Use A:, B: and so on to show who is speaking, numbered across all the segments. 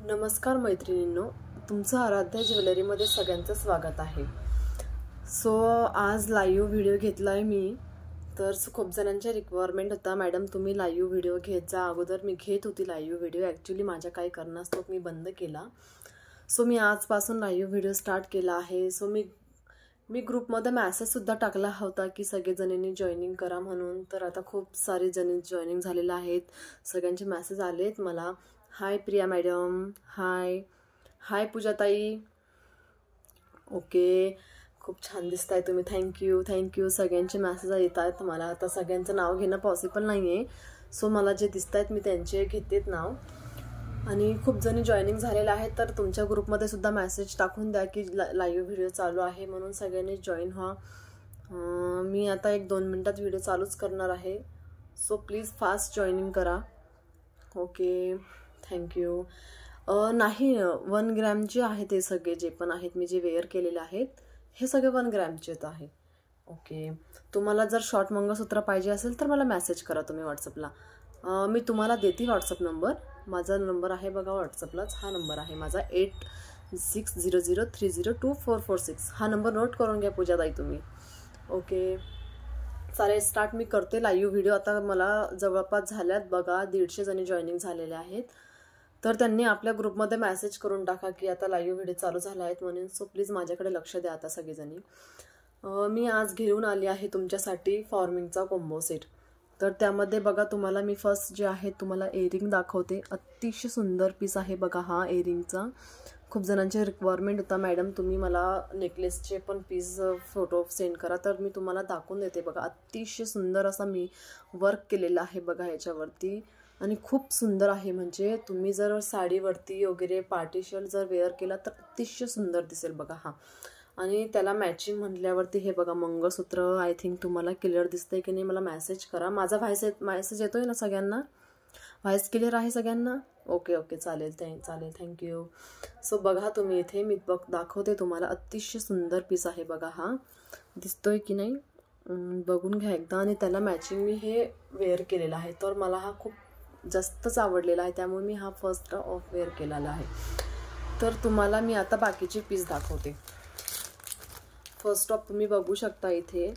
A: नमस्कार मैत्रिणींनो, तुमचं आराध्या ज्वेलरीमध्ये सगळ्यांचं स्वागत आहे। सो आज लाईव्ह व्हिडिओ घेतला आहे मी। तर खूप जणांच्या रिक्वायरमेंट होता, मॅडम तुम्ही लाईव्ह व्हिडिओ घेत जा। अगोदर मी घेत होती लाईव्ह व्हिडिओ, ॲक्च्युअली माझ्या काही कारणास्तव मी बंद केला। सो मी आजपासून लाईव्ह व्हिडिओ स्टार्ट केला आहे। सो मी ग्रुपमध्ये मेसेजसुद्धा टाकला होता की सगळेजणांनी जॉईनिंग करा म्हणून। तर आता खूप सारे जण जॉईनिंग झालेले आहेत, सगळ्यांचे मेसेज आलेत मला। हाय प्रिया मॅडम, हाय पूजाताई, ओके, खूप छान दिसताय तुम्ही, थँक्यू। सगळ्यांचे मेसेज येत आहेत मला। आता सगळ्यांचं नाव घेणं पॉसिबल नाही आहे, सो मला जे दिसत आहेत मी त्यांचे घेतेत नाव। आणि खूप जणी जॉईनिंग झालेले आहेत, तर तुमच्या ग्रुपमध्ये सुद्धा मेसेज टाकून द्या की लाईव्ह व्हिडिओ चालू आहे म्हणून सगळ्यांनी जॉईन व्हा। मी आता 1-2 मिनिटात व्हिडिओ चालूच करणार आहे, सो प्लीज फास्ट जॉईनिंग करा। Okay, thank you. नाही 1 ग्रॅमचे आहेत ते सगळे, जे पण आहेत मी जे वेअर केलेले आहेत हे सगळे 1 ग्रॅमचेच आहे। ओके, तुम्हाला जर शॉर्ट मंगळसूत्र पाहिजे असेल तर मला मेसेज करा तुम्ही व्हॉट्सअपला। मी तुम्हाला देते व्हॉट्सअप नंबर, माझा नंबर आहे बघा व्हॉट्सअपलाच, हा नंबर आहे माझा 8600302446। हा नंबर नोट करून घ्या पूजाताई तुम्ही। ओके चालेल, स्टार्ट मी करते लाईव्ह व्हिडिओ। आता मला जवळपास झाल्यात बघा 150 जणी जॉईनिंग झालेले आहेत, तर त्यांनी आपल्या ग्रुपमध्ये मेसेज करून टाका की आता लाईव्ह व्हिडिओ चालू झाला आहेत म्हणून। सो प्लीज माझ्याकडे लक्ष द्या आता सगळेजणी। मी आज घेऊन आली आहे तुमच्यासाठी फॉर्मिंगचा कॉम्बो सेट। तर त्यामध्ये बघा तुम्हाला मी फर्स्ट जे आहे तुम्हाला इयरिंग दाखवते। अतिशय सुंदर पीस आहे बघा हा इयरिंगचा। खूप जणांचे रिक्वायरमेंट होता, मॅडम तुम्ही मला नेकलेसचे पण पीस फोटो सेंड करा, तर मी तुम्हाला दाखवून देते बघा। अतिशय सुंदर असा मी वर्क केलेला आहे बघा याच्यावरती, आणि खूप सुंदर आहे। म्हणजे तुम्ही जर साडीवरती वगैरे पार्टीशल जर वेअर केला तर अतिशय सुंदर दिसेल बघा हा। आणि त्याला मॅचिंग म्हटल्यावरती हे बघा मंगळसूत्र, आय थिंक तुम्हाला क्लिअर दिसतंय की नाही मला मेसेज करा। माझा मेसेज येतोय ना सगळ्यांना, व्हॉइस क्लिअर आहे सगळ्यांना? ओके चालेल थँक्यू। सो बघा तुम्ही इथे मी दाखवते तुम्हाला, अतिशय सुंदर पीस आहे बघा हा, दिसतोय की नाही बघून घ्या एकदा। आणि त्याला मॅचिंग मी हे वेअर केलेलं आहे, तर मला हा खूप जास्तच आवडलेला आहे, त्यामुळे मी हा फर्स्ट ऑफ वेअर केलेला आहे। तर तुम्हाला मी आता बाकीचे पीस दाखवते। फर्स्ट ऑफ तुम्ही बघू शकता इथे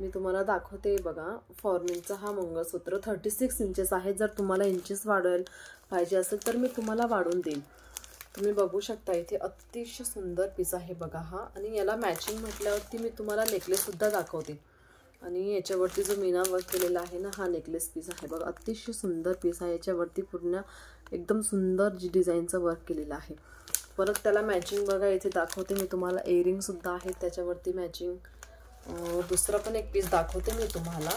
A: मी तुम्हाला दाखवते बघा, फॉर्मिंगचा हा मंगळसूत्र 36 इंचेस आहे। जर तुम्हाला इंचेस वाढवायला पाहिजे असेल तर मी तुम्हाला वाढवून देईल। तुम्ही बघू शकता इथे अतिशय सुंदर पीस आहे बघा हा। आणि याला मॅचिंग म्हटल्यावरती मी तुम्हाला नेकलेससुद्धा दाखवते। आणि याच्यावरती जो मीना वर्क केलेला आहे ना, हा नेकलेस पीस आहे बघा, अतिशय सुंदर पीस आहे। याच्यावरती पूर्ण एकदम सुंदर जी डिझाईनचं वर्क केलेलं आहे। परत त्याला मॅचिंग बघा इथे दाखवते मी तुम्हाला, इयरिंगसुद्धा आहेत त्याच्यावरती मॅचिंग। दुसरा पण एक पीस दाखवते मी तुम्हाला,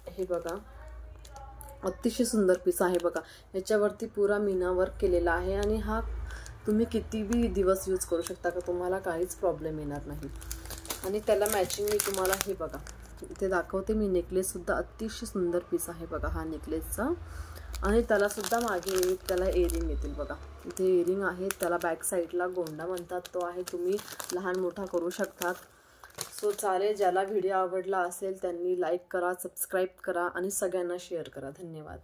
A: हे बघा अतिशय सुंदर पीस आहे बघा। याच्यावरती पुरा मीना वर्क केलेला आहे, आणि हा तुम्ही कितीही दिवस यूज करू शकता का, तुम्हाला काहीच प्रॉब्लेम येणार नाही। आणि त्याला मॅचिंग मी तुम्हाला हे बघा इथे दाखवते मी, नेकलेससुद्धा अतिशय सुंदर पीस आहे बघा हा नेकलेसचा। आणि त्याला सुद्धा मागे त्याला इयरिंग येतील बघा, इथे इयरिंग आहे, त्याला बॅक साईडला गोंडा म्हणतात तो आहे, तुम्ही लहान मोठा करू शकतात। सो चालेल, ज्याला व्हिडिओ आवडला असेल त्यांनी लाईक करा, सबस्क्राईब करा आणि सगळ्यांना शेअर करा। धन्यवाद।